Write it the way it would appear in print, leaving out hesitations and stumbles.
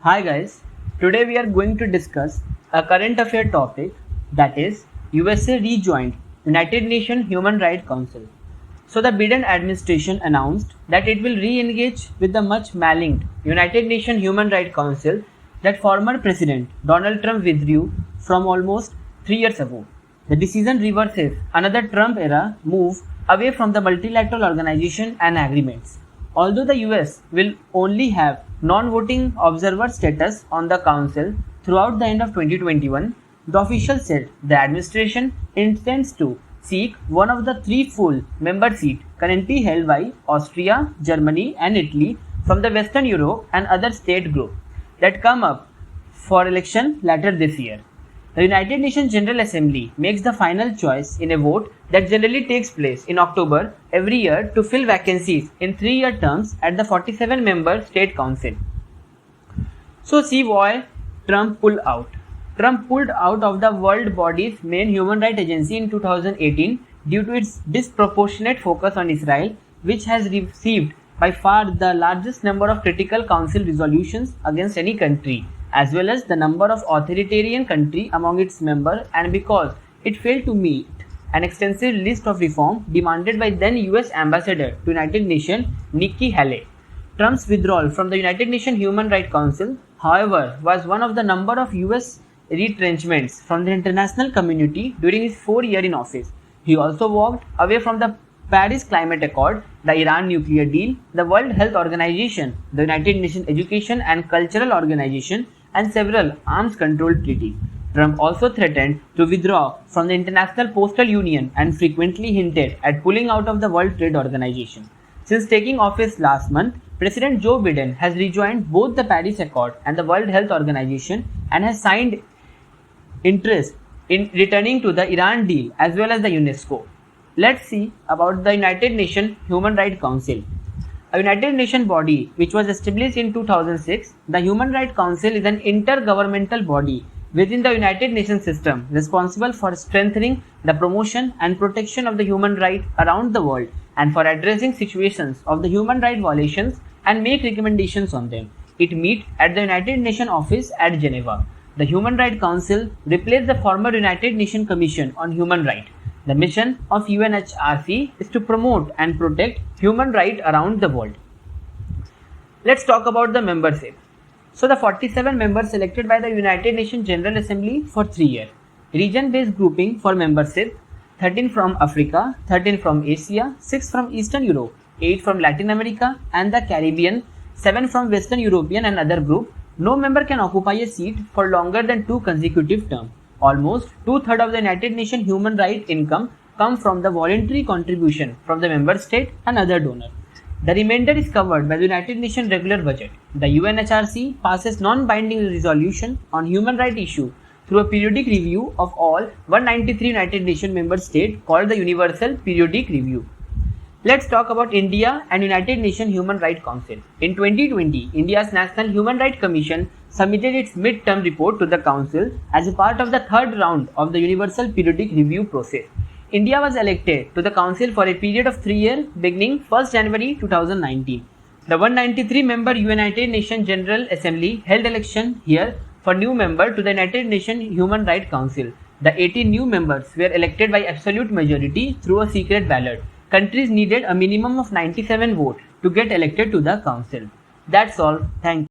Hi guys, today we are going to discuss a current affair topic, that is USA rejoined United Nations Human Rights Council. So the Biden administration announced that it will re-engage with the much maligned United Nations Human Rights Council that former President Donald Trump withdrew from almost 3 years ago. The decision reverses another Trump era move away from the multilateral organization and agreements. Although the US will only have non-voting observer status on the council throughout the end of 2021, the official said the administration intends to seek one of the three full member seats currently held by Austria, Germany and Italy from the Western Europe and other state groups that come up for election later this year. The United Nations General Assembly makes the final choice in a vote that generally takes place in October every year to fill vacancies in 3-year terms at the 47-member State Council. So see why Trump pulled out. Trump pulled out of the world body's main human rights agency in 2018 due to its disproportionate focus on Israel, which has received by far the largest number of critical council resolutions against any country, as well as the number of authoritarian country among its members, and because it failed to meet an extensive list of reform demanded by then US Ambassador to United Nations Nikki Haley. Trump's withdrawal from the United Nations Human Rights Council, however, was one of the number of US retrenchments from the international community during his 4 years in office. He also walked away from the Paris Climate Accord, the Iran nuclear deal, the World Health Organization, the United Nations Education and Cultural Organization, and several arms control treaties. Trump also threatened to withdraw from the International Postal Union and frequently hinted at pulling out of the World Trade Organization. Since taking office last month, President Joe Biden has rejoined both the Paris Accord and the World Health Organization and has signed interest in returning to the Iran deal as well as the UNESCO. Let's see about the United Nations Human Rights Council. A United Nations body which was established in 2006, the Human Rights Council is an intergovernmental body within the United Nations system responsible for strengthening the promotion and protection of the human rights around the world and for addressing situations of the human rights violations and make recommendations on them. It meets at the United Nations office at Geneva. The Human Rights Council replaced the former United Nations Commission on Human Rights. The mission of UNHRC is to promote and protect human rights around the world. Let's talk about the membership. So the 47 members selected by the United Nations General Assembly for 3 years. Region-based grouping for membership: 13 from Africa, 13 from Asia, 6 from Eastern Europe, 8 from Latin America and the Caribbean, 7 from Western European and other group. No member can occupy a seat for longer than 2 consecutive terms. Almost 2/3 of the United Nations human rights income come from the voluntary contribution from the member state and other donors. The remainder is covered by the United Nations regular budget. The UNHRC passes non-binding resolution on human rights issue through a periodic review of all 193 United Nations member states called the Universal Periodic Review. Let's talk about India and United Nations Human Rights Council. In 2020, India's National Human Rights Commission submitted its mid-term report to the Council as a part of the third round of the Universal Periodic Review process. India was elected to the Council for a period of 3 years beginning 1st January 2019. The 193-member United Nations General Assembly held election here for new member to the United Nations Human Rights Council. The 18 new members were elected by absolute majority through a secret ballot. Countries needed a minimum of 97 votes to get elected to the Council. That's all. Thank you.